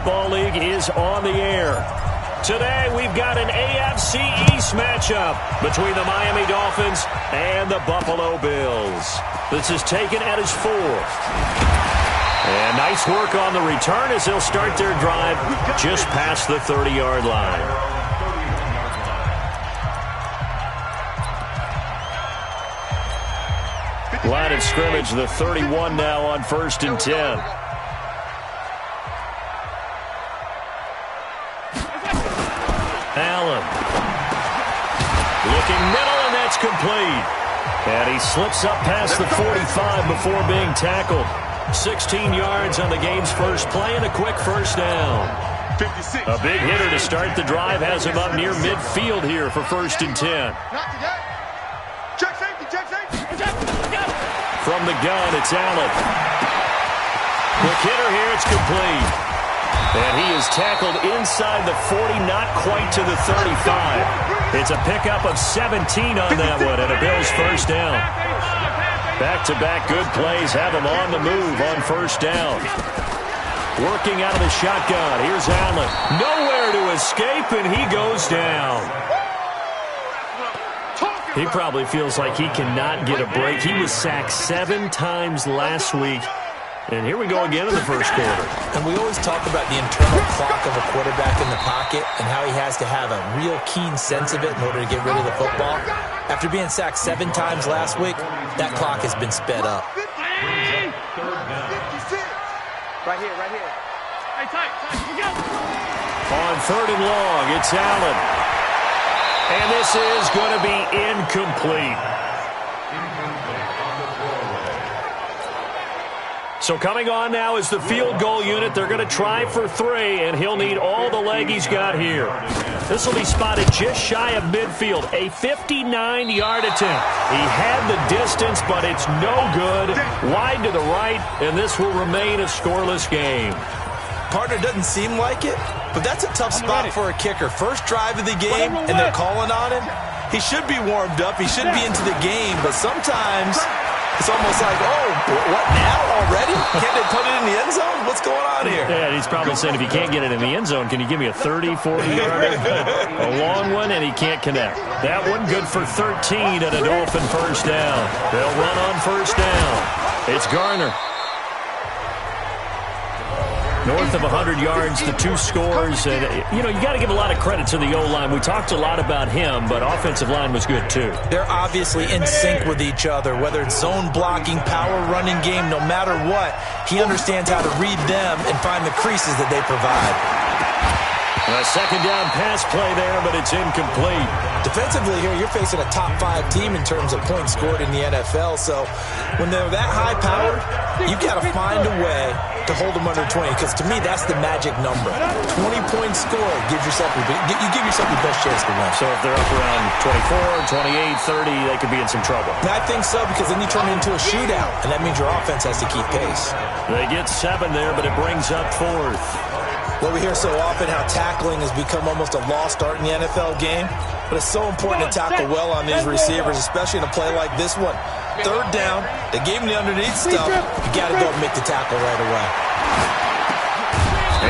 Ball League is on the air. Today we've got an AFC East matchup between the Miami Dolphins and the Buffalo Bills. This is taken at his fourth. And nice work on the return as they'll start their drive just past the 30-yard line. Line of scrimmage, the 31 now on 1st and 10. Allen. Looking middle, and that's complete. And he slips up past the 45 before being tackled. 16 yards on the game's first play and a quick first down. A big hitter to start the drive has him up near midfield here for 1st and 10. From the gun, it's Allen. Quick hitter here, it's complete. And he is tackled inside the 40, not quite to the 35. It's a pickup of 17 on that one, and a Bills first down. Back-to-back good plays have him on the move on first down. Working out of the shotgun, here's Allen. Nowhere to escape, and he goes down. He probably feels like he cannot get a break. He was sacked 7 times last week. And here we go again in the first quarter. And we always talk about the internal clock of a quarterback in the pocket and how he has to have a real keen sense of it in order to get rid of the football. After being sacked 7 times last week, that clock has been sped up. Right here. Hey, tight. On 3rd and long, it's Allen. And this is going to be incomplete. So coming on now is the field goal unit. They're going to try for 3, and he'll need all the leg he's got here. This will be spotted just shy of midfield. A 59-yard attempt. He had the distance, but it's no good. Wide to the right, and this will remain a scoreless game. Partner, doesn't seem like it, but that's a tough spot for a kicker. First drive of the game, and they're calling on him. He should be warmed up. He should be into the game, but sometimes it's almost like, oh, what now already? Can't they put it in the end zone? What's going on here? Yeah, he's probably saying, if you can't get it in the end zone, can you give me a 30, 40-yarder? A long one, and he can't connect. That one good for 13 and a Dolphin first down. They'll run on first down. It's Garner. North of 100 yards, the 2 scores. And, you got to give a lot of credit to the O-line. We talked a lot about him, but offensive line was good, too. They're obviously in sync with each other, whether it's zone blocking, power running game, no matter what. He understands how to read them and find the creases that they provide. A second down pass play there, but it's incomplete. Defensively here, you're facing a top 5 team in terms of points scored in the NFL. So when they're that high-powered, you've got to find a way to hold them under 20, because to me, that's the magic number. 20 points scored gives yourself your best chance to win. So if they're up around 24, 28, 30, they could be in some trouble. I think so, because then you turn it into a shootout, and that means your offense has to keep pace. They get 7 there, but it brings up 4th. Well, we hear so often how tackling has become almost a lost art in the NFL game, but it's so important to tackle well on these receivers, especially in a play like this one. 3rd down, they gave him the underneath stuff. You got to go and make the tackle right away.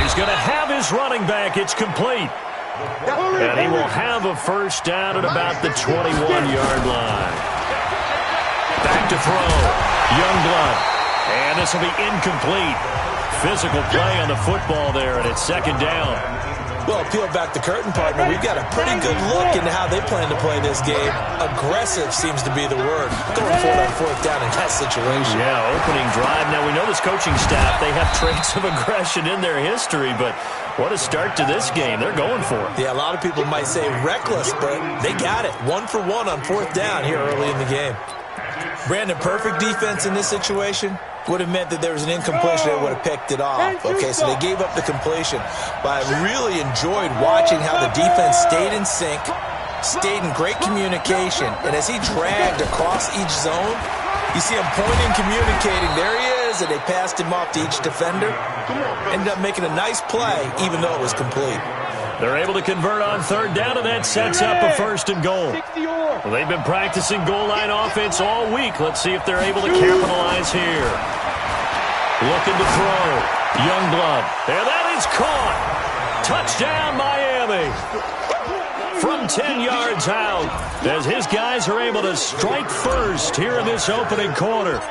He's going to have his running back. It's complete. And he will have a first down at about the 21-yard line. Back to throw. Youngblood. And this will be incomplete. Physical play on the football there, and it's 2nd down. Well, peel back the curtain, partner. We've got a pretty good look into how they plan to play this game. Aggressive seems to be the word. Going forward on 4th down in that situation. Yeah, opening drive. Now, we know this coaching staff, they have traits of aggression in their history, but what a start to this game. They're going for it. Yeah, a lot of people might say reckless, but they got it. 1 for 1 on 4th down here early in the game. Brandon, perfect defense in this situation would have meant that there was an incompletion. They would have picked it off. Okay, so they gave up the completion. But I really enjoyed watching how the defense stayed in sync, stayed in great communication, and as he dragged across each zone, you see him pointing, communicating. There he is, and they passed him off to each defender. Ended up making a nice play, even though it was complete. They're able to convert on 3rd down, and that sets up a 1st and goal. Well, they've been practicing goal line offense all week. Let's see if they're able to capitalize here. Looking to throw. Youngblood. There, that is is caught. Touchdown, Miami. From 10 yards out, as his guys are able to strike first here in this opening quarter.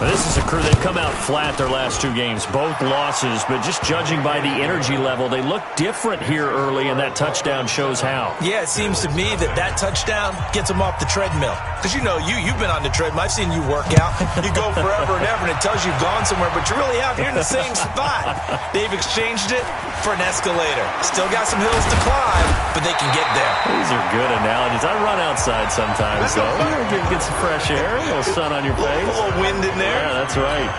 This is a crew that come out flat their last two games, both losses, but just judging by the energy level, they look different here early, and that touchdown shows how. Yeah, it seems to me that touchdown gets them off the treadmill. Because, you know, you've been on the treadmill. I've seen you work out. You go forever and ever, and it tells you you've gone somewhere, but you really have. You're in the same spot. They've exchanged it for an escalator. Still got some hills to climb, but they can get there. These are good analogies. I run outside sometimes, though. Get some fresh air, a little sun on your face. A little wind in there. Yeah, that's right.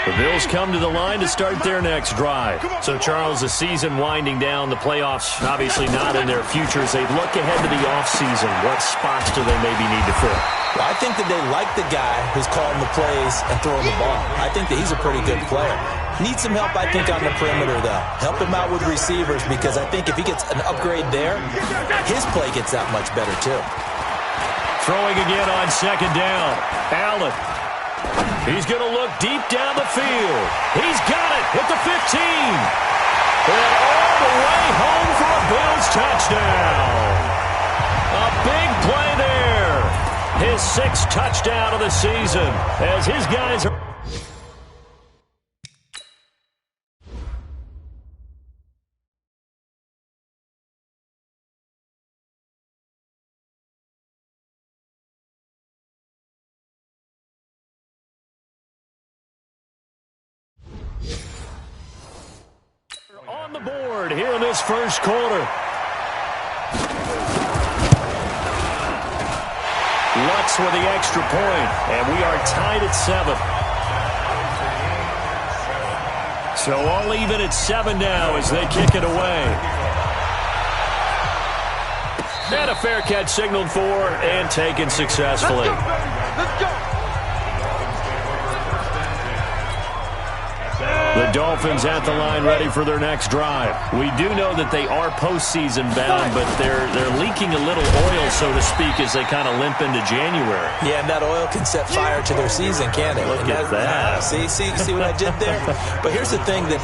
The Bills come to the line to start their next drive. So, Charles, the season winding down, the playoffs obviously not in their future. As they look ahead to the offseason, what spots do they maybe need to fill? Well, I think that they like the guy who's calling the plays and throwing the ball. I think that he's a pretty good player. Needs some help, I think, on the perimeter, though. Help him out with receivers, because I think if he gets an upgrade there, his play gets that much better, too. Throwing again on second down. Allen. He's going to look deep down the field. He's got it at the 15. And all the way home for a Bills touchdown. A big play there. His sixth touchdown of the season as his guys are... on the board here in this first quarter. Lutz with the extra point, and we are tied at 7. So all even at 7 now as they kick it away. And a fair catch signaled for and taken successfully. Let's go. The Dolphins at the line ready for their next drive. We do know that they are postseason bound, but they're leaking a little oil, so to speak, as they kind of limp into January. Yeah, and that oil can set fire to their season, can't it? Look at that. See what I did there? But here's the thing that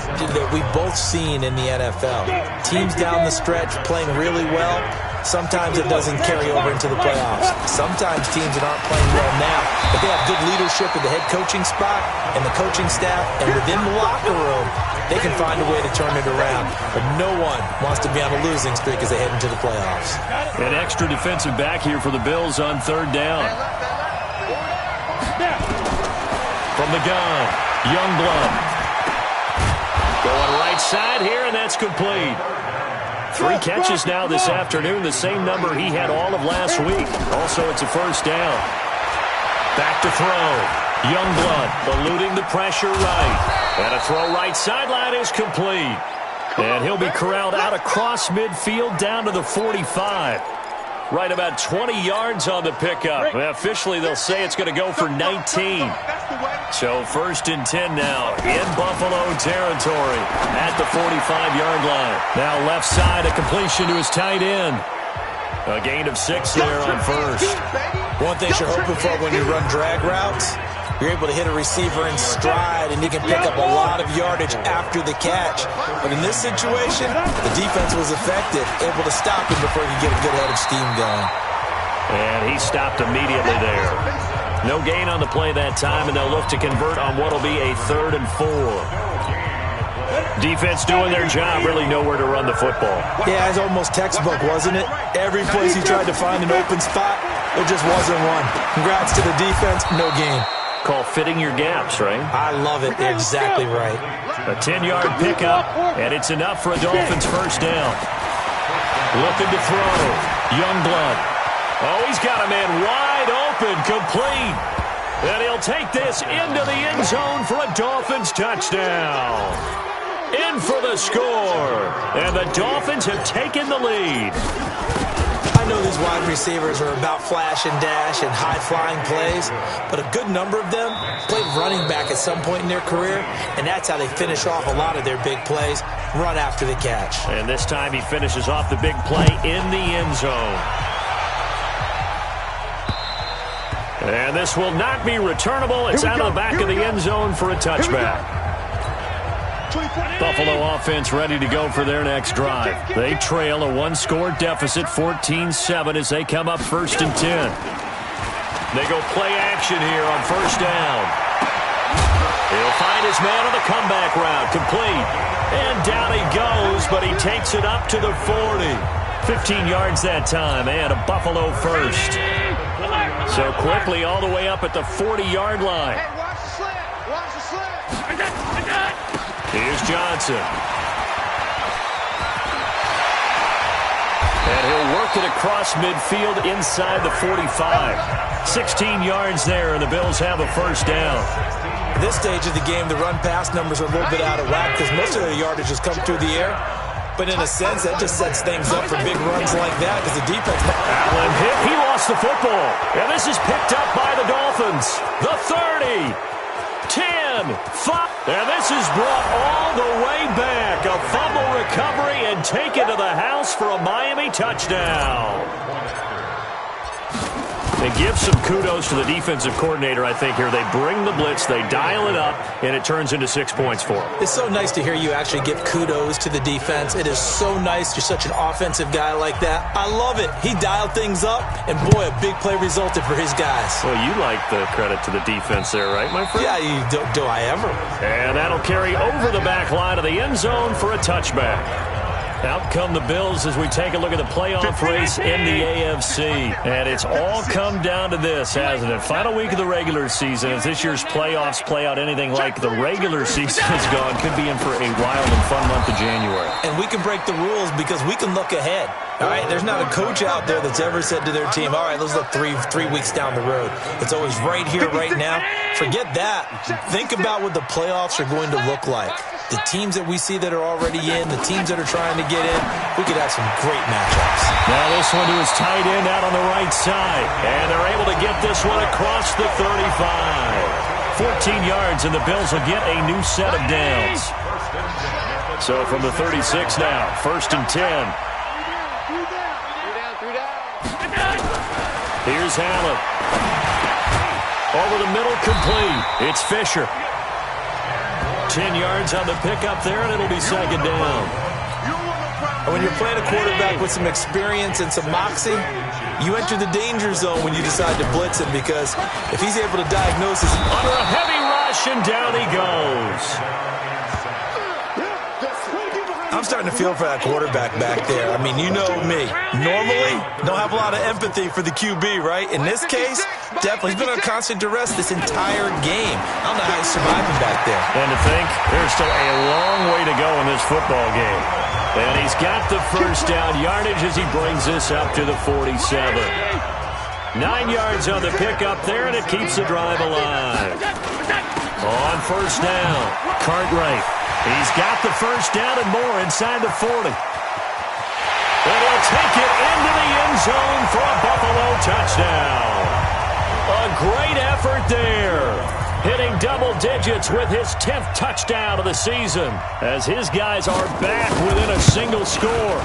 we've both seen in the NFL. Teams down the stretch playing really well. Sometimes it doesn't carry over into the playoffs. Sometimes teams that aren't playing well now, but they have good leadership at the head coaching spot and the coaching staff, and within the locker room, they can find a way to turn it around. But no one wants to be on a losing streak as they head into the playoffs. An extra defensive back here for the Bills on third down. From the gun, Youngblood. Going right side here, and that's complete. 3 catches now this afternoon, the same number he had all of last week. Also, it's a first down. Back to throw. Youngblood eluding the pressure right. And a throw right sideline is complete. And he'll be corralled out across midfield down to the 45. Right about 20 yards on the pickup. Officially, they'll say it's going to go for 19. So first and 10 now in Buffalo territory at the 45-yard line. Now left side, a completion to his tight end. A gain of 6 there on first. One thing you're hoping for when you run drag routes, you're able to hit a receiver in stride, and you can pick up a lot of yardage after the catch. But in this situation, the defense was effective, able to stop him before he could get a good head of steam going. And he stopped immediately there. No gain on the play that time, and they'll look to convert on what will be a 3rd and 4. Defense doing their job, really nowhere to run the football. Yeah, it's almost textbook, wasn't it? Every place he tried to find an open spot, there just wasn't one. Congrats to the defense, no gain. Call fitting your gaps, right? I love it. Exactly right. A 10-yard pickup, and it's enough for a Dolphins first down. Looking to throw. Youngblood. Oh, he's got a man wide open, complete. And he'll take this into the end zone for a Dolphins touchdown. In for the score. And the Dolphins have taken the lead. I know these wide receivers are about flash and dash and high-flying plays, but a good number of them played running back at some point in their career, and that's how they finish off a lot of their big plays, run after the catch. And this time he finishes off the big play in the end zone. And this will not be returnable. It's out of the back of the end zone for a touchback. Buffalo offense ready to go for their next drive. They trail a one-score deficit, 14-7, as they come up 1st and 10. They go play action here on 1st down. He'll find his man on the comeback route, complete. And down he goes, but he takes it up to the 40. 15 yards that time, and a Buffalo first. So quickly all the way up at the 40-yard line. Hey, watch the slant. Watch the slant. Here's Johnson. And he'll work it across midfield inside the 45. 16 yards there, and the Bills have a 1st down. At this stage of the game, the run-pass numbers are a little bit out of whack because most of the yardage has come through the air. But in a sense, that just sets things up for big runs like that because the defense... Allen hit. He lost the football. And this is picked up by the Dolphins. The 30. 10. 5. And this is brought all the way back. A fumble recovery and taken to the house for a Miami touchdown. They give some kudos to the defensive coordinator, I think, here. They bring the blitz, they dial it up, and it turns into 6 points for them. It's so nice to hear you actually give kudos to the defense. It is so nice. You're such an offensive guy like that. I love it. He dialed things up, and boy, a big play resulted for his guys. Well, you like the credit to the defense there, right, my friend? Yeah, do I ever? And that'll carry over the back line of the end zone for a touchback. Out come the Bills as we take a look at the playoff race in the AFC. And it's all come down to this, hasn't it? Final week of the regular season. As this year's playoffs play out anything like the regular season has gone, could be in for a wild and fun month of January. And we can break the rules because we can look ahead. All right, there's not a coach out there that's ever said to their team, all right, let's look three weeks down the road. It's always right here, right now. Forget that. Think about what the playoffs are going to look like. The teams that we see that are already in, the teams that are trying to get in, we could have some great matchups. Now this one to his tight end out on the right side. And they're able to get this one across the 35. 14 yards, and the Bills will get a new set of downs. So from the 36 now, 1st and 10. Here's Allen. Over the middle, complete. It's Fisher. 10 yards on the pickup there, and it'll be 2nd down. And when you're playing a quarterback with some experience and some moxie, you enter the danger zone when you decide to blitz him because if he's able to diagnose his... Under a heavy rush, and down he goes. I'm starting to feel for that quarterback back there. I mean, you know me. Normally, don't have a lot of empathy for the QB, right? In this case, definitely. He's been on constant duress this entire game. I don't know how he's surviving back there. And to think, there's still a long way to go in this football game. And he's got the 1st down yardage as he brings this up to the 47. 9 yards on the pickup there, and it keeps the drive alive. On 1st down, Cartwright. He's got the 1st down and more inside the 40. And he'll take it into the end zone for a Buffalo touchdown. A great effort there. Hitting double digits with his 10th touchdown of the season as his guys are back within a single score.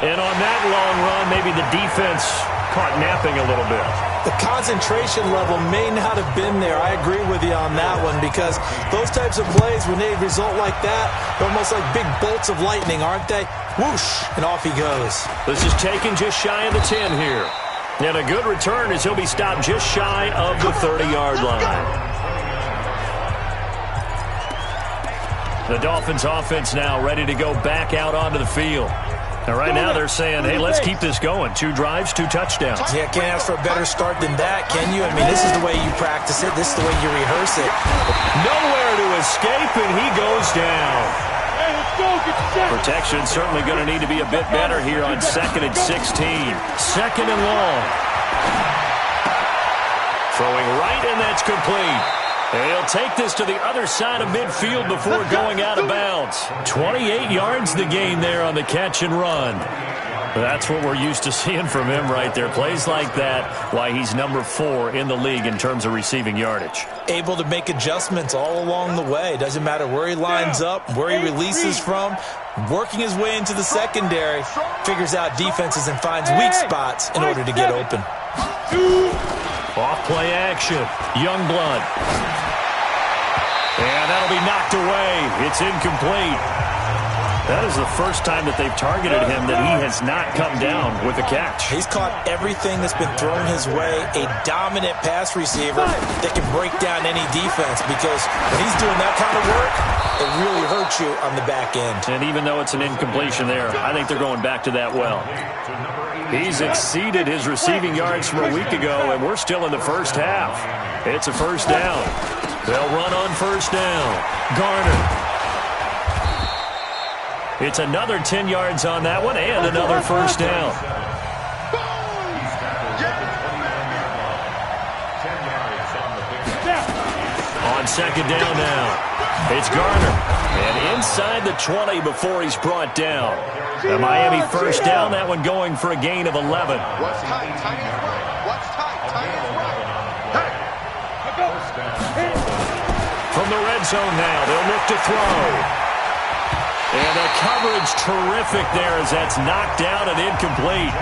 And on that long run, maybe the defense caught napping a little bit. The concentration level may not have been there. I agree with you on that one because those types of plays, when they result like that, they're almost like big bolts of lightning, aren't they? Whoosh, and off he goes. This is taken just shy of the 10 here. And a good return as he'll be stopped just shy of the 30-yard line. The Dolphins offense now ready to go back out onto the field. And right now they're saying, hey, let's keep this going. 2 drives, 2 touchdowns. Yeah, can't ask for a better start than that, can you? I mean, this is the way you practice it. This is the way you rehearse it. Nowhere to escape, and he goes down. Protection certainly going to need to be a bit better here on 2nd and 16. 2nd and long. Throwing right, and that's complete. He'll take this to the other side of midfield before going out of bounds. 28 yards the gain there on the catch and run. That's what we're used to seeing from him right there. Plays like that, why he's number 4 in the league in terms of receiving yardage. Able to make adjustments all along the way. Doesn't matter where he lines up, where he releases from. Working his way into the secondary, figures out defenses and finds weak spots in order to get open. Off play action. Youngblood. And that'll be knocked away. It's incomplete. That is the first time that they've targeted him that he has not come down with a catch. He's caught everything that's been thrown his way. A dominant pass receiver that can break down any defense, because when he's doing that kind of work, it really hurts you on the back end. And even though it's an incompletion there, I think they're going back to that well. He's exceeded his receiving yards from a week ago, and we're still in the first half. It's a first down. They'll run on first down. Garner. It's another 10 yards on that one and another first down. On second down now, it's Garner. And inside the 20 before he's brought down. The Miami first down, that one going for a gain of 11. What's tight? Tight is right. What's tight? Tight is right. Hey. From the red zone now, they'll look to throw. And the coverage terrific there as that's knocked down and incomplete.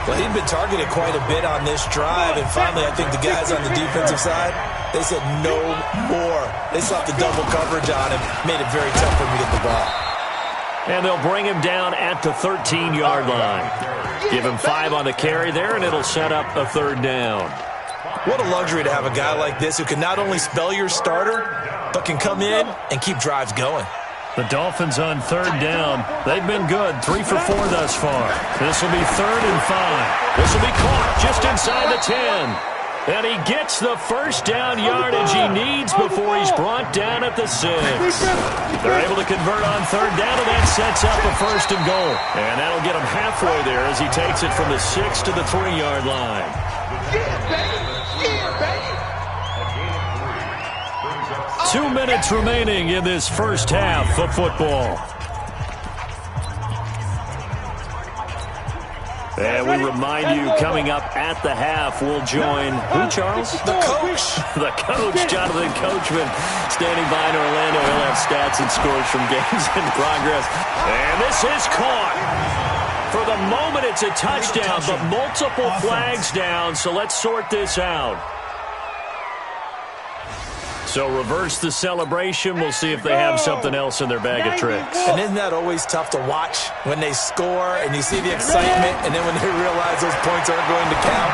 Well, he'd been targeted quite a bit on this drive, and finally I think the guys on the defensive side, they said no more. They slapped the double coverage on him, made it very tough for him to get the ball. And they'll bring him down at the 13-yard line. Give him 5 on the carry there, and it'll set up a third down. What a luxury to have a guy like this who can not only spell your starter, but can come in and keep drives going. The Dolphins on third down. They've been good, 3 for 4 thus far. This will be 3rd and 5. This will be caught just inside the 10. And he gets the first down yardage he needs before he's brought down at the 6. They're able to convert on third down, and that sets up a 1st and goal. And that'll get him halfway there as he takes it from the 6 to the 3-yard line. Yeah, baby. Yeah, baby. 2 minutes remaining in this first half of football. And we remind you, coming up at the half, we'll join who, Charles? The coach. The coach, Jonathan Coachman, standing by in Orlando. He'll have stats and scores from games in progress. And this is caught. For the moment, it's a touchdown, but multiple flags down, so let's sort this out. So reverse the celebration. We'll see if they have something else in their bag of tricks. And isn't that always tough to watch when they score and you see the excitement, and then when they realize those points aren't going to count?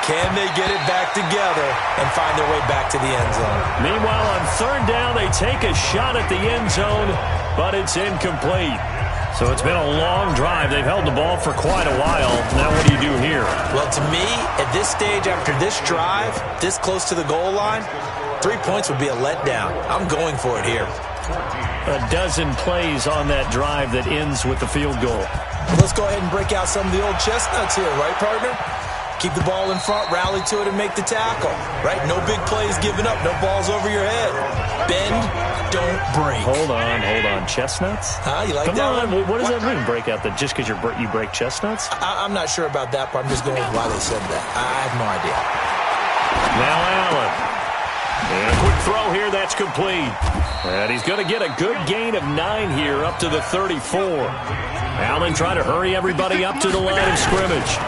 Can they get it back together and find their way back to the end zone? Meanwhile, on third down, they take a shot at the end zone, but it's incomplete. So it's been a long drive. They've held the ball for quite a while. Now what do you do here? Well, to me, at this stage, after this drive, this close to the goal line, 3 points would be a letdown. I'm going for it here. A dozen plays on that drive that ends with the field goal. Let's go ahead and break out some of the old chestnuts here, right, partner? Keep the ball in front, rally to it, and make the tackle, right? No big plays given up, no balls over your head. Bend, don't break. Hold on. Chestnuts? Huh? You like Come that on. one? What does that mean, break out? That just because you break chestnuts? I'm not sure about that part. I'm just going with why they said that. I have no idea. Now Allen. And a quick throw here, that's complete. And he's going to get a good gain of 9 here up to the 34. Allen trying to hurry everybody up to the line of scrimmage.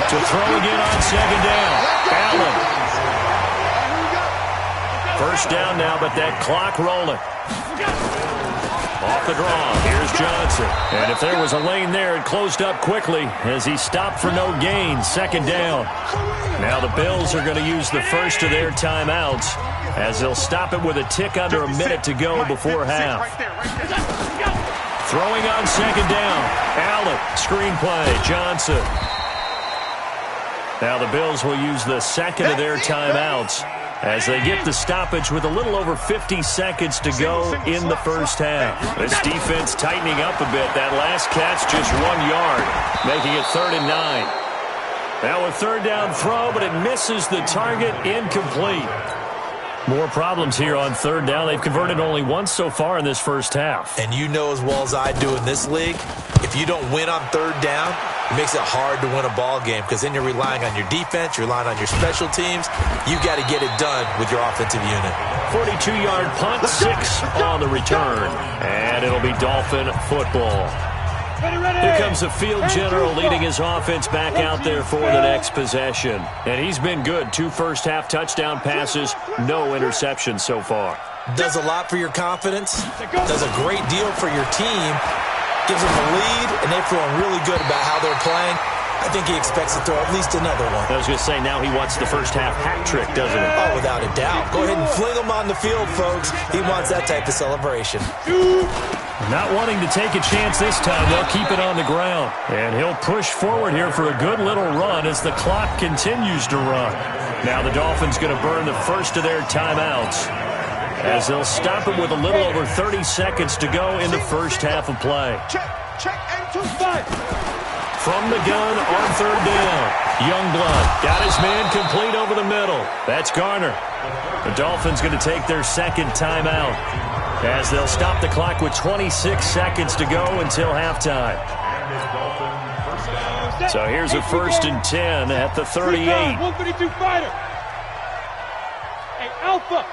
To throw again on second down. Allen. First down now, but that clock rolling. Off the draw, here's Johnson. And if there was a lane there, it closed up quickly as he stopped for no gain. Second down. Now the Bills are going to use the first of their timeouts as they'll stop it with a tick under a minute to go before half. Throwing on second down. Allen, screen play, Johnson. Now the Bills will use the second of their timeouts as they get the stoppage with a little over 50 seconds to go in the first half. This defense tightening up a bit. That last catch just 1 yard, making it 3rd and 9. Now a third down throw, but it misses the target, incomplete. More problems here on third down. They've converted only once so far in this first half. And you know as well as I do in this league, if you don't win on third down, it makes it hard to win a ball game because then you're relying on your defense, you're relying on your special teams. You've got to get it done with your offensive unit. 42-yard punt, 6 on the return. And it'll be Dolphin football. Here comes the field general leading his offense back out there for the next possession. And he's been good. 2 first-half touchdown passes, no interceptions so far. Does a lot for your confidence, does a great deal for your team, gives them the lead, and they're feeling really good about how they're playing. I think he expects to throw at least another one. I was going to say, now he wants the first-half hat trick, doesn't he? Oh, without a doubt. Go ahead and fling him on the field, folks. He wants that type of celebration. Not wanting to take a chance this time, they'll keep it on the ground. And he'll push forward here for a good little run as the clock continues to run. Now the Dolphins going to burn the first of their timeouts, as they'll stop it with a little over 30 seconds to go in the first half of play. Check, and 2 5. From the gun on 3rd down. Youngblood got his man complete over the middle. That's Garner. The Dolphins going to take their second timeout, as they'll stop the clock with 26 seconds to go until halftime. So here's a 1st and 10 at the 38. 152 fighter. Hey, Alpha.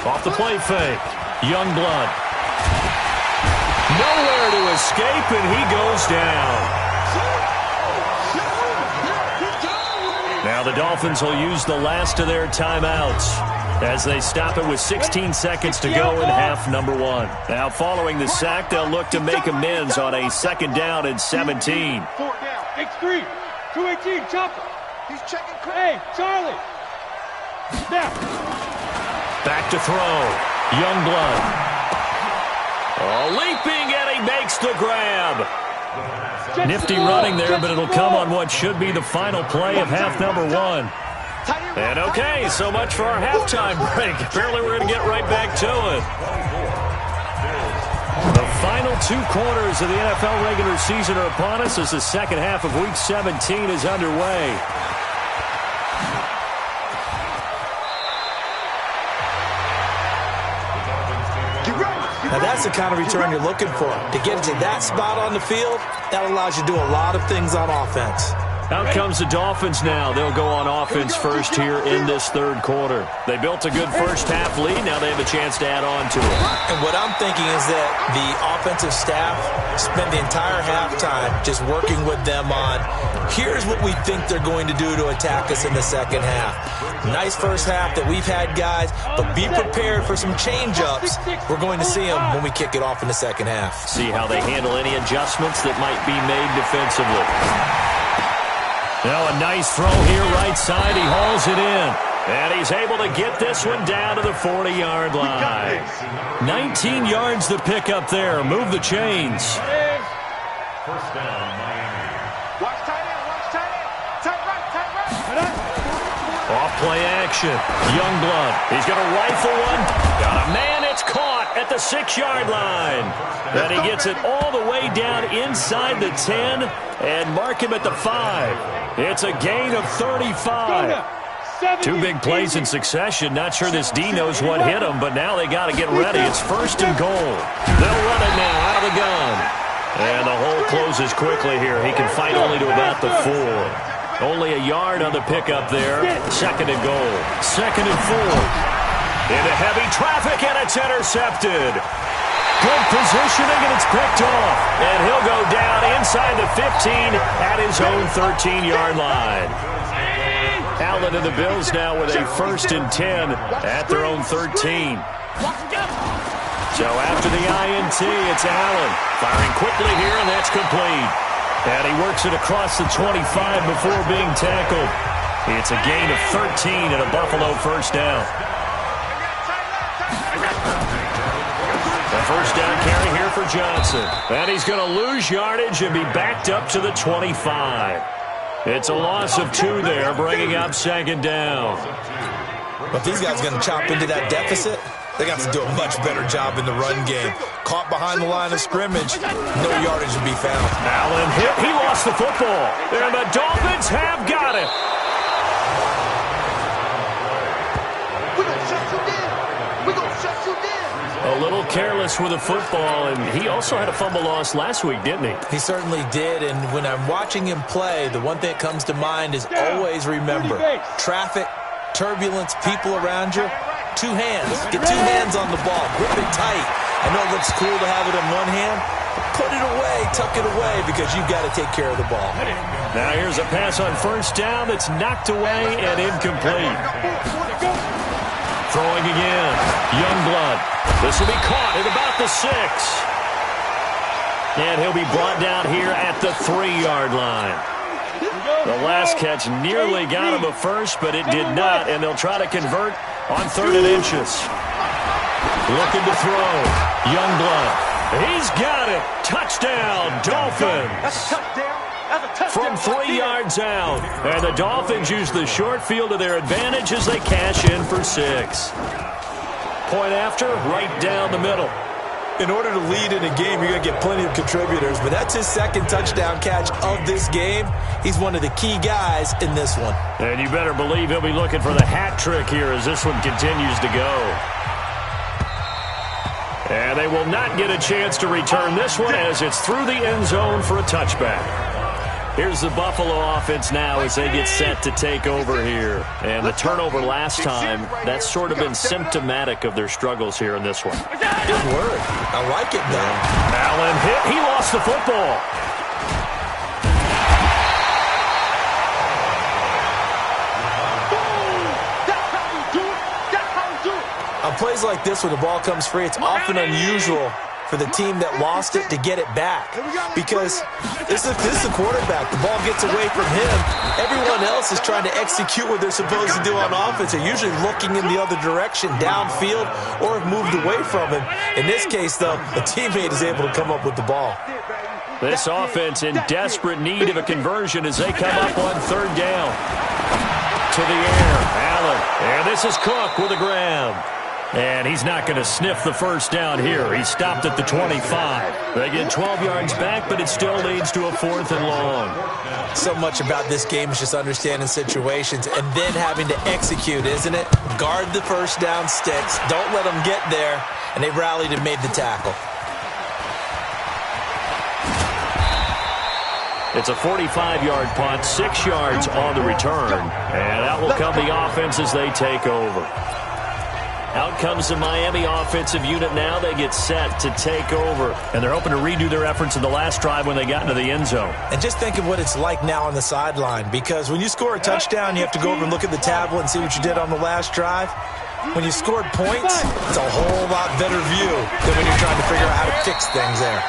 Off the play fake. Youngblood. Nowhere to escape, and he goes down. Now the Dolphins will use the last of their timeouts, as they stop it with 16 seconds to go in half number 1. Now following the sack, they'll look to make amends on a 2nd down and 17. 4th down. X3. 218. Chopper. He's checking. Hey, Charlie. Now. Back to throw. Youngblood. Leaping, and he makes the grab. Nifty running there, but it'll come on what should be the final play of half number 1. And okay, so much for our halftime break. Apparently we're going to get right back to it. The final 2 quarters of the NFL regular season are upon us as the second half of Week 17 is underway. Now, that's the kind of return you're looking for. To get to that spot on the field, that allows you to do a lot of things on offense. Out comes the Dolphins now. They'll go on offense first here in this 3rd quarter. They built a good first-half lead. Now they have a chance to add on to it. And what I'm thinking is that the offensive staff spent the entire halftime just working with them on, here's what we think they're going to do to attack us in the second half. Nice first half that we've had, guys, but be prepared for some change-ups. We're going to see them when we kick it off in the second half. See how they handle any adjustments that might be made defensively. Now a nice throw here right side. He hauls it in. And he's able to get this one down to the 40-yard line. 19 yards to pick up there. Move the chains. First down, Miami. Watch tight end, watch tight end. Tight right. Off play action. Youngblood. He's going to rifle one. Got a man. It's caught at the 6-yard line. And he gets it all the way down inside the 10 and mark him at the 5. It's a gain of 35. 2 big plays in succession. Not sure this D knows what hit him, but now they got to get ready. It's 1st and goal. They'll run it now out of the gun. And the hole closes quickly here. He can fight only to about the 4. Only a yard on the pickup there. 2nd and goal. 2nd and 4. Into heavy traffic, and it's intercepted. Good positioning, and it's picked off. And he'll go down inside the 15 at his own 13-yard line. Allen and the Bills now with a 1st and 10 at their own 13. So after the INT, it's Allen. Firing quickly here, and that's complete. And he works it across the 25 before being tackled. It's a gain of 13 and a Buffalo 1st down. The 1st down carry here for Johnson. And he's going to lose yardage and be backed up to the 25. It's a loss of 2 there, bringing up 2nd down. But these guys are going to chop into that deficit. They got to do a much better job in the run game. Caught behind the line of scrimmage, no yardage to be found. Allen hit. He lost the football. And the Dolphins have got it. We're going to shut you down. We're going to shut you down. A little careless with the football, and he also had a fumble loss last week, didn't he? He certainly did, and when I'm watching him play, the one thing that comes to mind is always remember, traffic, turbulence, people around you, two hands. Get two hands on the ball. Grip it tight. I know it looks cool to have it in one hand. Put it away, tuck it away, because you've got to take care of the ball. Now here's a pass on first down that's knocked away and incomplete. Throwing again. Youngblood. This will be caught at about the 6. And he'll be brought down here at the 3-yard line. The last catch nearly got him a first, but it did not, and they'll try to convert on 3rd and inches. Looking to throw. Youngblood. He's got it. Touchdown, Dolphins. That's a touchdown. That's a touchdown. From 3 yards out. And the Dolphins use the short field to their advantage as they cash in for 6. Point after, right down the middle. In order to lead in a game, you're going to get plenty of contributors, but that's his 2nd touchdown catch of this game. He's one of the key guys in this one. And you better believe he'll be looking for the hat trick here as this one continues to go. And they will not get a chance to return this one as it's through the end zone for a touchback. Here's the Buffalo offense now as they get set to take over here. And the turnover last time, that's sort of been symptomatic of their struggles here in this one. Good word. I like it, though. Allen hit. He lost the football. On plays like this where the ball comes free, it's often unusual for the team that lost it to get it back. Because this is the quarterback. The ball gets away from him. Everyone else is trying to execute what they're supposed to do on offense. They're usually looking in the other direction, downfield, or have moved away from him. In this case, though, a teammate is able to come up with the ball. This offense in desperate need of a conversion as they come up on 3rd down. To the air, Allen. And this is Cook with a grab. And he's not going to sniff the first down here. He stopped at the 25. They get 12 yards back, but it still leads to a 4th and long. So much about this game is just understanding situations and then having to execute, isn't it? Guard the first down sticks. Don't let them get there. And they rallied and made the tackle. It's a 45-yard punt, 6 yards on the return. And that will come the offense as they take over. Out comes the Miami offensive unit now. They get set to take over. And they're hoping to redo their efforts in the last drive when they got into the end zone. And just think of what it's like now on the sideline. Because when you score a touchdown, you have to go over and look at the tablet and see what you did on the last drive. When you scored points, it's a whole lot better view than when you're trying to figure out how to fix things there.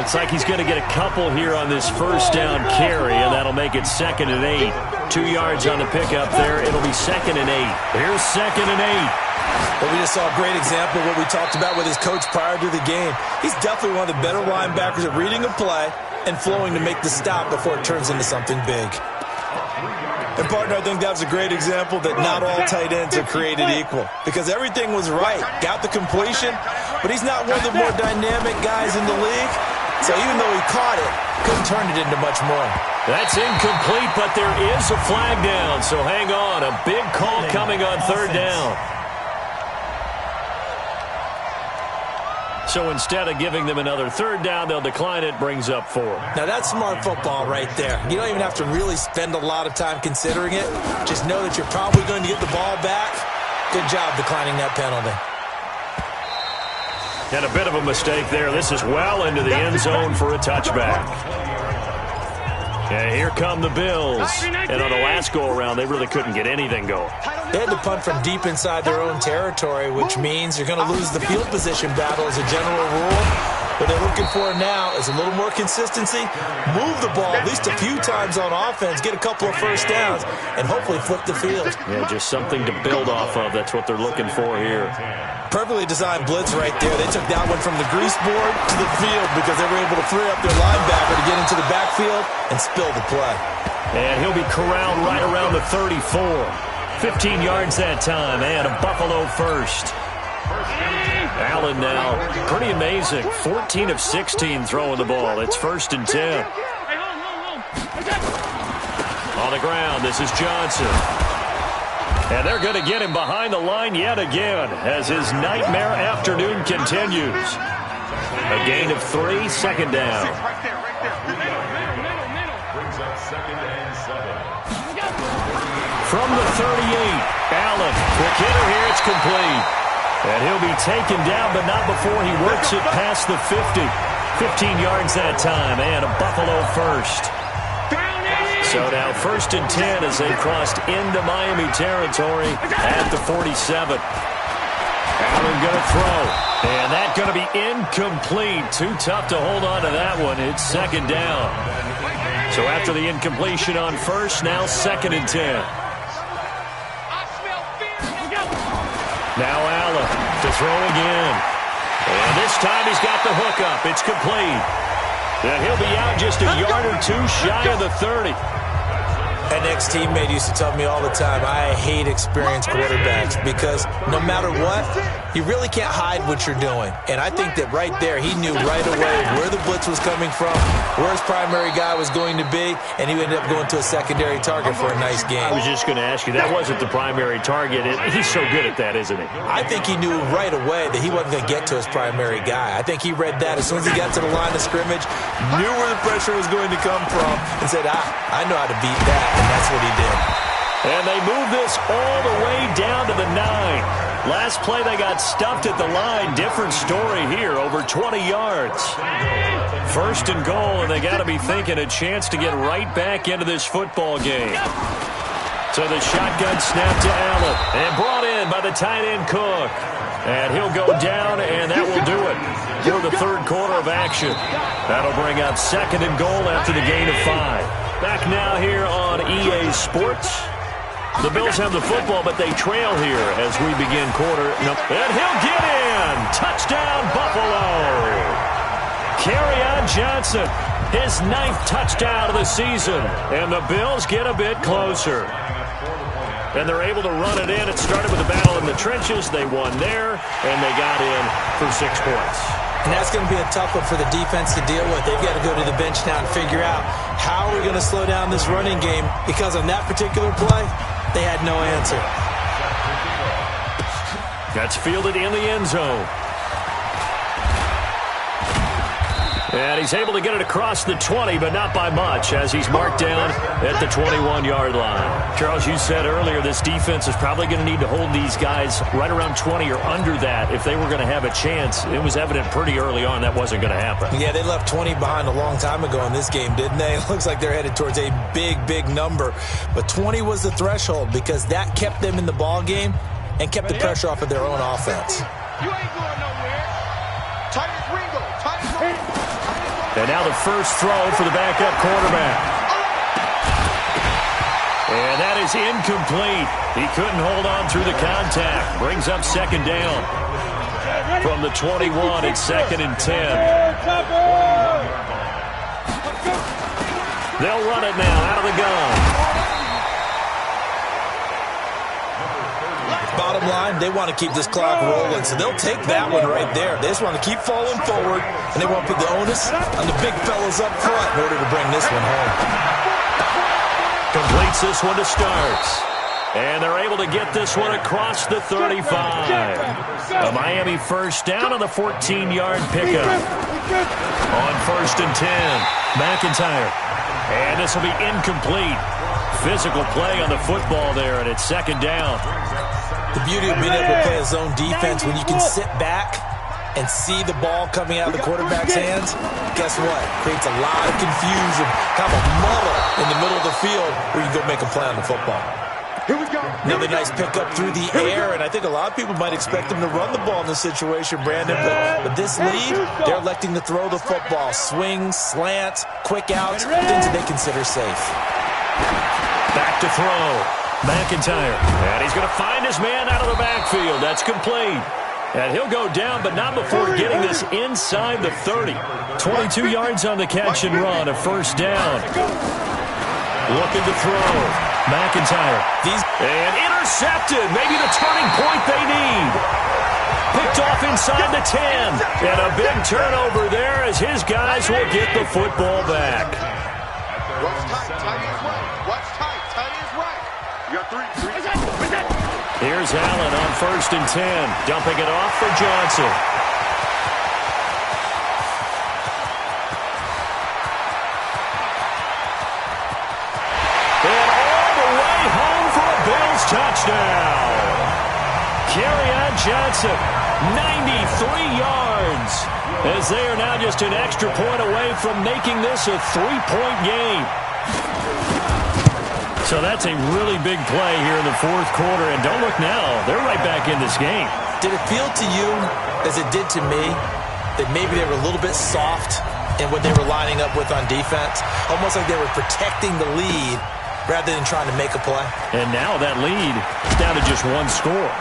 Looks like he's going to get a couple here on this first down carry, and that'll make it 2nd and 8. 2 yards on the pickup there. It'll be 2nd and 8. Here's 2nd and 8. But we just saw a great example of what we talked about with his coach prior to the game. He's definitely one of the better linebackers at reading a play and flowing to make the stop before it turns into something big. And, partner, I think that was a great example that not all tight ends are created equal. Because everything was right. Got the completion, but he's not one of the more dynamic guys in the league. So even though he caught it, couldn't turn it into much more. That's incomplete, but there is a flag down. So hang on. A big call coming on 3rd down. So instead of giving them another 3rd down, they'll decline it, brings up 4. Now that's smart football right there. You don't even have to really spend a lot of time considering it. Just know that you're probably going to get the ball back. Good job declining that penalty. And a bit of a mistake there. This is well into the end zone for a touchback. And here come the Bills. And on the last go-around, they really couldn't get anything going. They had to punt from deep inside their own territory, which means you're going to lose the field position battle as a general rule. What they're looking for now is a little more consistency, move the ball at least a few times on offense, get a couple of first downs, and hopefully flip the field. Yeah, just something to build off of. That's what they're looking for here. Perfectly designed blitz right there. They took that one from the grease board to the field because they were able to free up their linebacker to get into the backfield and spill the play. And he'll be corralled right around the 34. 15 yards that time, and a Buffalo first. Allen now, pretty amazing. 14 of 16 throwing the ball. It's 1st and 10. On the ground, this is Johnson. And they're going to get him behind the line yet again as his nightmare afternoon continues. A gain of 3, 2nd down. From the 38, Allen, quick hitter here, it's complete. And he'll be taken down, but not before he works it past the 50. 15 yards that time, and a Buffalo first. So now 1st and 10 as they crossed into Miami territory at the 47. Allen going to throw. And that's going to be incomplete. Too tough to hold on to that one. It's 2nd down. So after the incompletion on 1st, now 2nd and 10. Now Allen to throw again. And this time he's got the hook up. It's complete. And he'll be out just a yard or two shy of the 30. An ex-teammate used to tell me all the time, I hate experienced quarterbacks because no matter what, you really can't hide what you're doing. And I think that right there, he knew right away where the blitz was coming from, where his primary guy was going to be, and he ended up going to a secondary target for a nice game. I was just going to ask you, that wasn't the primary target. He's so good at that, isn't he? I think he knew right away that he wasn't going to get to his primary guy. I think he read that as soon as he got to the line of scrimmage, knew where the pressure was going to come from, and said, I know how to beat that. And that's what he did. And they move this all the way down to the 9. Last play, they got stuffed at the line. Different story here, over 20 yards. 1st and goal, and they got to be thinking a chance to get right back into this football game. So the shotgun snap to Allen, and brought in by the tight end Cook. And he'll go down, and that will do it for the 3rd quarter of action. That'll bring up 2nd and goal after the gain of 5. Back now here on EA Sports. The Bills have the football, but they trail here as we begin quarter. And he'll get in. Touchdown, Buffalo. Kerryon Johnson, his 9th touchdown of the season. And the Bills get a bit closer. And they're able to run it in. It started with a battle in the trenches. They won there, and they got in for 6 points. And that's going to be a tough one for the defense to deal with. They've got to go to the bench now and figure out how we're going to slow down this running game, because on that particular play, they had no answer. That's fielded in the end zone. And he's able to get it across the 20, but not by much, as he's marked down at the 21-yard line. Charles, you said earlier this defense is probably going to need to hold these guys right around 20 or under that if they were going to have a chance. It was evident pretty early on that wasn't going to happen. Yeah, they left 20 behind a long time ago in this game, didn't they? It looks like they're headed towards a big, big number. But 20 was the threshold because that kept them in the ball game and kept the pressure off of their own offense. You ain't going nowhere. Titus Ringo. Titus Ringo. And now the first throw for the backup quarterback. And that is incomplete. He couldn't hold on through the contact. Brings up 2nd down. From the 21, it's 2nd and 10. They'll run it now out of the gun. Bottom line, they want to keep this clock rolling, so they'll take that one right there. They just want to keep falling forward, and they want to put the onus on the big fellas up front in order to bring this one home. Completes this one to start. And they're able to get this one across the 35. A Miami first down on the 14-yard pickup. On 1st and 10, McIntyre. And this will be incomplete. Physical play on the football there, and it's 2nd down. The beauty of being able to play a zone defense when you can sit back and see the ball coming out of the quarterback's hands, guess what? Creates a lot of confusion, kind of a muddle in the middle of the field where you go make a play on the football. Here we go. Another nice pickup through the air, and I think a lot of people might expect them to run the ball in this situation, Brandon, but this lead, they're electing to throw the football. Swings, slants, quick outs, things that they consider safe. Back to throw. McIntyre. And he's going to find his man out of the backfield. That's complete. And he'll go down, but not before getting this inside the 30. 22 yards on the catch and run, a 1st down. Looking to throw. McIntyre. And intercepted. Maybe the turning point they need. Picked off inside the 10. And a big turnover there as his guys will get the football back. Watch tight. Tight is right. Watch tight. Tight is right. You got 3. Here's Allen on 1st and 10. Dumping it off for Johnson. And all the way home for a Bills touchdown. Kerryon Johnson, 93 yards, as they are now just an extra point away from making this a 3-point game. So that's a really big play here in the fourth quarter, and don't look now, they're right back in this game. Did it feel to you, as it did to me, that maybe they were a little bit soft in what they were lining up with on defense? Almost like they were protecting the lead rather than trying to make a play. And now that lead is down to just one score.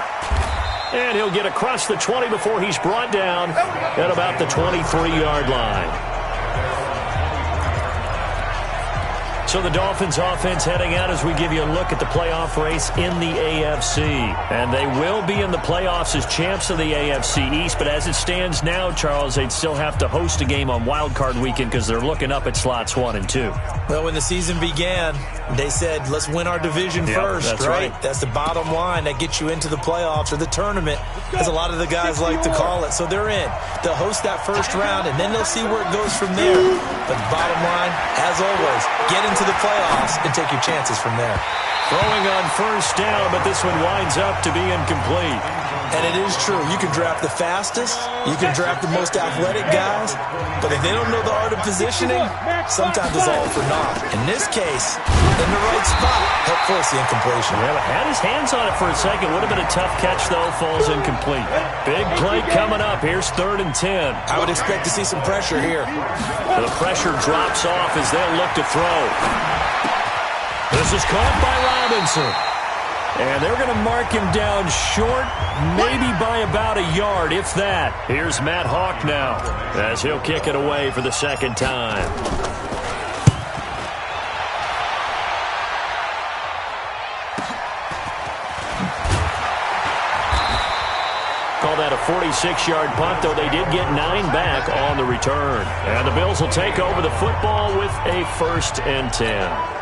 And he'll get across the 20 before he's brought down at about the 23-yard line. So the Dolphins offense heading out as we give you a look at the playoff race in the AFC. And they will be in the playoffs as champs of the AFC East. But as it stands now, Charles, they'd still have to host a game on Wild Card Weekend because they're looking up at slots 1 and 2. Well, when the season began, they said, let's win our division first, that's right? That's the bottom line. That gets you into the playoffs or the tournament, as a lot of the guys like to call it. So they're in. They'll host that first round, and then they'll see where it goes from there. But the bottom line, as always, get into the playoffs and take your chances from there. Throwing on first down, but this one winds up to be incomplete. And it is true. You can draft the fastest. You can draft the most athletic guys. But if they don't know the art of positioning, sometimes it's all for naught. In this case, in the right spot, help force the incompletion. Yeah, but had his hands on it for a second. Would have been a tough catch, though. Falls incomplete. Big play coming up. Here's 3rd and 10. I would expect to see some pressure here. The pressure drops off as they'll look to throw. This is caught by Robinson. And they're going to mark him down short, maybe by about a yard, if that. Here's Matt Hawk now, as he'll kick it away for the second time. Call that a 46-yard punt, though they did get 9 back on the return. And the Bills will take over the football with a 1st and 10.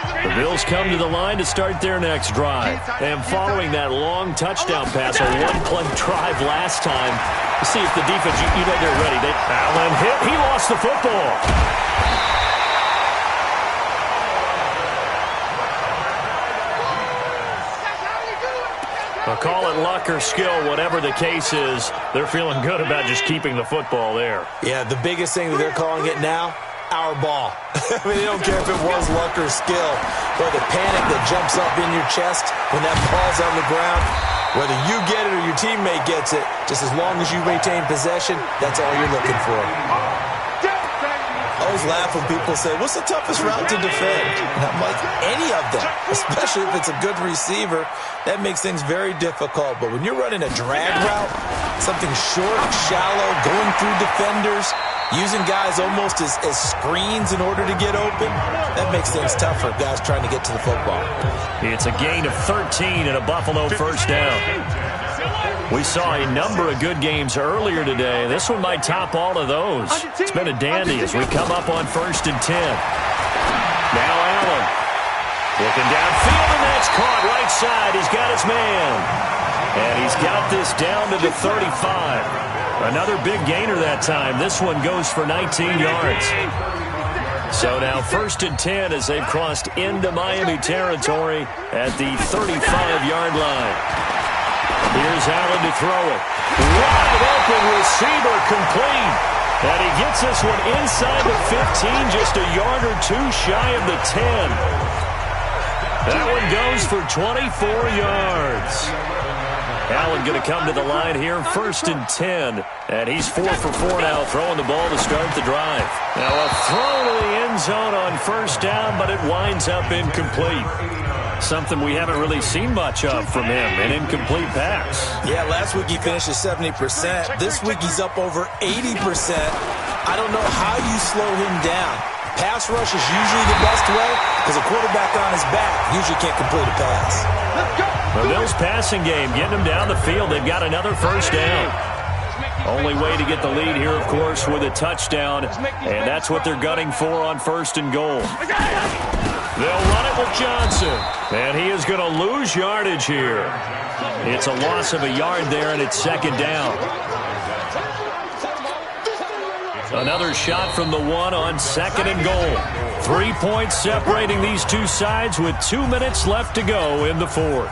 The Bills come to the line to start their next drive. And following that long touchdown pass, a one-play drive last time, see if the defense, you know they're ready. Allen hit. He lost the football. I'll call it luck or skill, whatever the case is. They're feeling good about just keeping the football there. Yeah, the biggest thing that they're calling it now, our ball. I mean, they don't care if it was luck or skill, but the panic that jumps up in your chest when that ball's on the ground, whether you get it or your teammate gets it, just as long as you maintain possession, that's all you're looking for. I always laugh when people say, what's the toughest route to defend? And I'm like, any of them, especially if it's a good receiver. That makes things very difficult. But when you're running a drag route, something short, shallow, going through defenders, using guys almost as screens in order to get open, that makes things tougher, guys trying to get to the football. It's a gain of 13 and a Buffalo first down. We saw a number of good games earlier today. This one might top all of those. It's been a dandy as we come up on 1st and 10. Now Allen looking downfield, and that's caught right side. He's got his man. And he's got this down to the 35. Another big gainer that time. This one goes for 19 yards. So now 1st and 10 as they've crossed into Miami territory at the 35-yard line. Here's Allen to throw it. Wide open receiver complete. And he gets this one inside the 15, just a yard or two shy of the 10. That one goes for 24 yards. Allen going to come to the line here, 1st and 10. And he's 4 for 4 now, throwing the ball to start the drive. Now a throw to the end zone on 1st down, but it winds up incomplete. Something we haven't really seen much of from him, an incomplete pass. Yeah, last week he finished at 70%. This week he's up over 80%. I don't know how you slow him down. Pass rush is usually the best way because a quarterback on his back usually can't complete a pass. The Bills passing game, getting them down the field. They've got another 1st down. Only way to get the lead here, of course, with a touchdown, and that's what they're gunning for on 1st and goal. They'll run it with Johnson, and he is going to lose yardage here. It's a loss of a yard there, and it's 2nd down. Another shot from the 1 on 2nd and goal. 3 points separating these two sides with 2 minutes left to go in the fourth.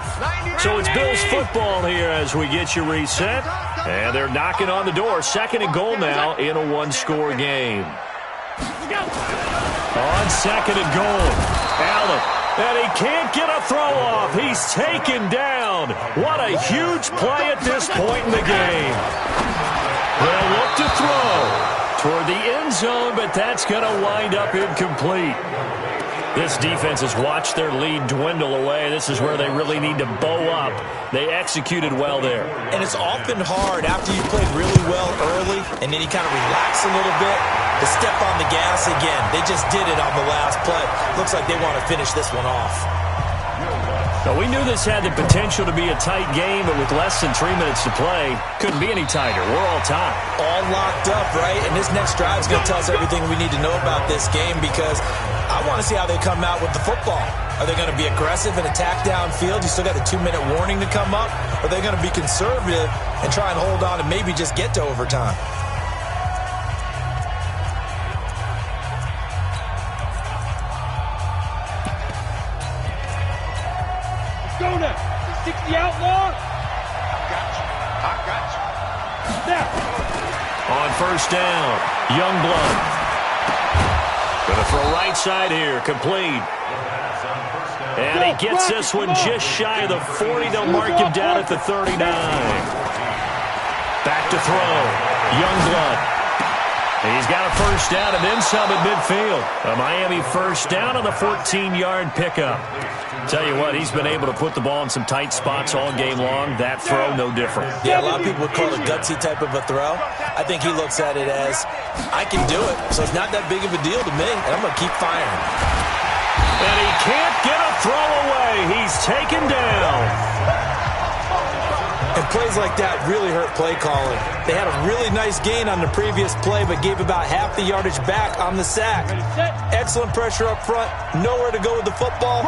So it's Bills football here as we get you reset. And they're knocking on the door. 2nd and goal now in a one-score game. On 2nd and goal, Allen. And he can't get a throw off. He's taken down. What a huge play at this point in the game. They'll look to throw toward the end zone, but that's going to wind up incomplete. This defense has watched their lead dwindle away. This is where they really need to bow up. They executed well there. And it's often hard after you played really well early and then you kind of relax a little bit to step on the gas again. They just did it on the last play. Looks like they want to finish this one off. Now, we knew this had the potential to be a tight game, but with less than 3 minutes to play, couldn't be any tighter. We're all tied. All locked up, right? And this next drive is going to tell us everything we need to know about this game because I want to see how they come out with the football. Are they going to be aggressive and attack downfield? You still got a 2-minute warning to come up? Or are they going to be conservative and try and hold on and maybe just get to overtime? Go now. 60 outlaw. I got you. Now. On first down, Youngblood. Going to throw right side here, complete. And he gets this one just shy of the 40. They'll mark him down at the 39. Back to throw, Youngblood. He's got a first down and then some at midfield. A Miami first down on the 14-yard pickup. Tell you what, he's been able to put the ball in some tight spots all game long. That throw, no different. Yeah, a lot of people would call it a gutsy type of a throw. I think he looks at it as, I can do it, so it's not that big of a deal to me, and I'm going to keep firing. And he can't get a throw away. He's taken down. And plays like that really hurt play calling. They had a really nice gain on the previous play, but gave about half the yardage back on the sack. Excellent pressure up front. Nowhere to go with the football.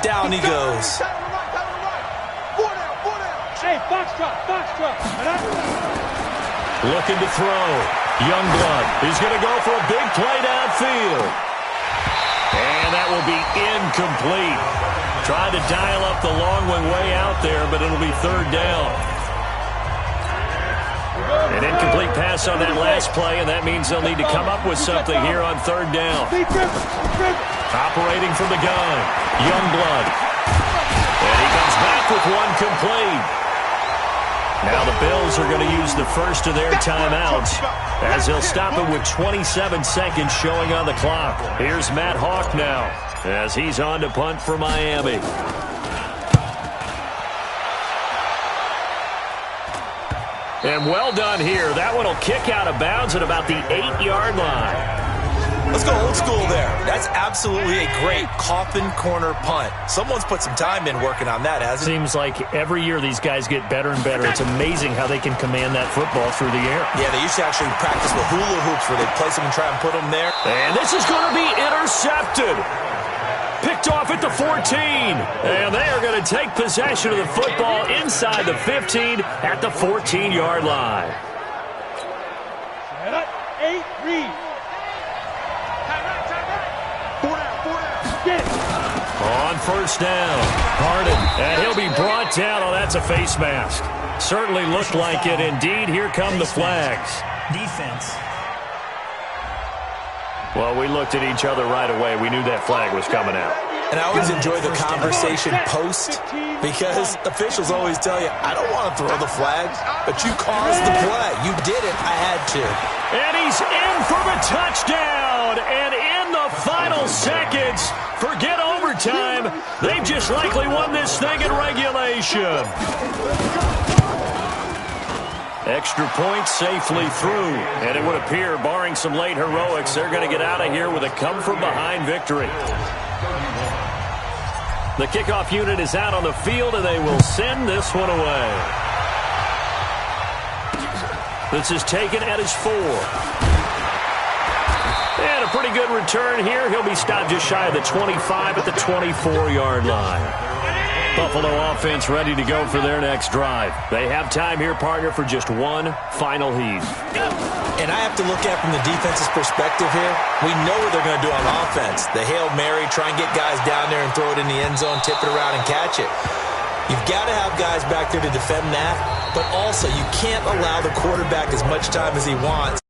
Down he goes. Hey, box drop. Looking to throw. Youngblood. He's going to go for a big play downfield. And that will be incomplete. Tried to dial up the long one way out there, but it'll be third down. An incomplete pass on that last play, and that means they'll need to come up with something here on third down. Operating from the gun, Youngblood. And he comes back with one complete. Now the Bills are going to use the first of their timeouts as they'll stop it with 27 seconds showing on the clock. Here's Matt Hawk now as he's on to punt for Miami. And well done here. That one will kick out of bounds at about the 8-yard line. Let's go old school there. That's absolutely a great coffin corner punt. Someone's put some time in working on that, hasn't it? Seems like every year these guys get better and better. It's amazing how they can command that football through the air. Yeah, they used to actually practice with hula hoops where they place them and try and put them there. And this is going to be intercepted. Picked off at the 14. And they are going to take possession of the football inside the 15 at the 14-yard line. 8, read. On first down, Harden, and he'll be brought down. Oh, that's a face mask. Certainly looked like it. Indeed, here come the flags. Defense. Well, we looked at each other right away. We knew that flag was coming out. And I always enjoy the conversation post because officials always tell you, I don't want to throw the flag, but you caused the play. You did it. I had to. And he's in for the touchdown. And in the final seconds, forget overtime. They've just likely won this thing in regulation. Extra point safely through. And it would appear, barring some late heroics, they're going to get out of here with a come-from-behind victory. The kickoff unit is out on the field, and they will send this one away. This is taken at his 4. And a pretty good return here. He'll be stopped just shy of the 25 at the 24-yard line. Buffalo offense ready to go for their next drive. They have time here, partner, for just one final heave. And I have to look at it from the defense's perspective here. We know what they're going to do on offense. The Hail Mary, try and get guys down there and throw it in the end zone, tip it around and catch it. You've got to have guys back there to defend that, but also you can't allow the quarterback as much time as he wants.